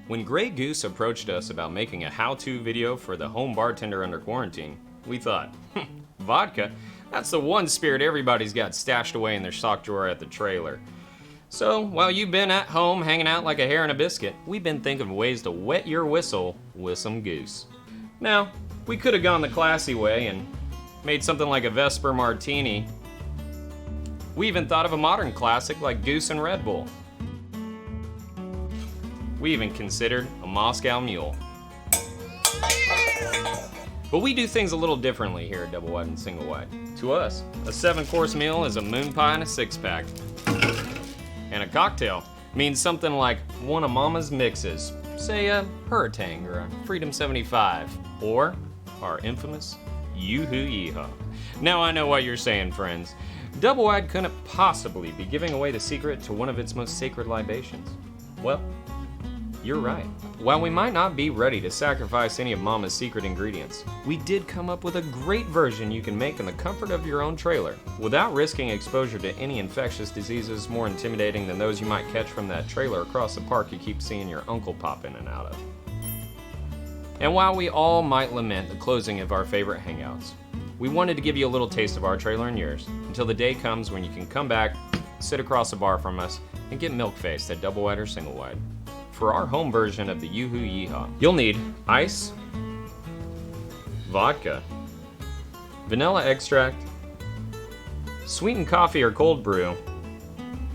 When Grey Goose approached us about making a how-to video for the home bartender under quarantine, we thought, vodka? That's the one spirit everybody's got stashed away in their sock drawer at the trailer. So, while you've been at home hanging out like a hare in a biscuit, we've been thinking of ways to wet your whistle with some goose. Now, we could have gone the classy way and made something like a Vesper Martini. We even thought of a modern classic like Goose and Red Bull. We even considered a Moscow Mule. But we do things a little differently here at Doublewide and Single Wide. To us, a 7-course meal is a moon pie and a 6-pack. And a cocktail means something like one of Mama's mixes, say a Hurricane or a Freedom 75, or our infamous Yoohoo Yeehaw. Now I know what you're saying, friends. Doublewide couldn't possibly be giving away the secret to one of its most sacred libations. Well, you're right. While we might not be ready to sacrifice any of Mama's secret ingredients, we did come up with a great version you can make in the comfort of your own trailer, without risking exposure to any infectious diseases more intimidating than those you might catch from that trailer across the park you keep seeing your uncle pop in and out of. And while we all might lament the closing of our favorite hangouts, we wanted to give you a little taste of our trailer and yours, until the day comes when you can come back, sit across the bar from us, and get milk-faced at Doublewide or Single Wide. For our home version of the Yoohoo Yeehaw, you'll need ice, vodka, vanilla extract, sweetened coffee or cold brew,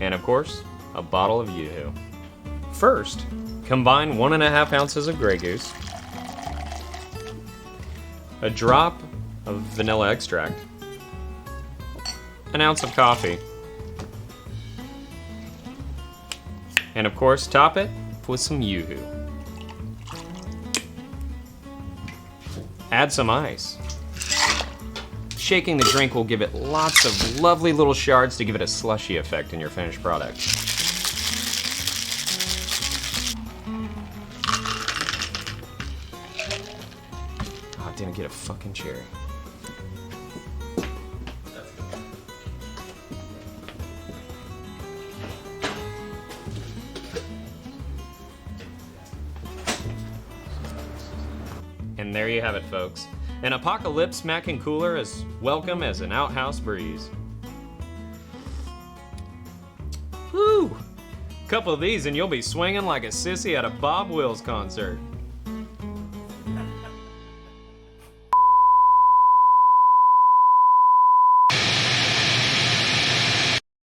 and of course, a bottle of Yoohoo. First, combine 1.5 ounces of Grey Goose, a drop of vanilla extract, an ounce of coffee, and of course, top it with some Yoohoo. Add some ice. Shaking the drink will give it lots of lovely little shards to give it a slushy effect in your finished product. Oh, I didn't get a fucking cherry. And there you have it, folks. An apocalypse smacking cooler as welcome as an outhouse breeze. Whew! Couple of these and you'll be swinging like a sissy at a Bob Wills concert.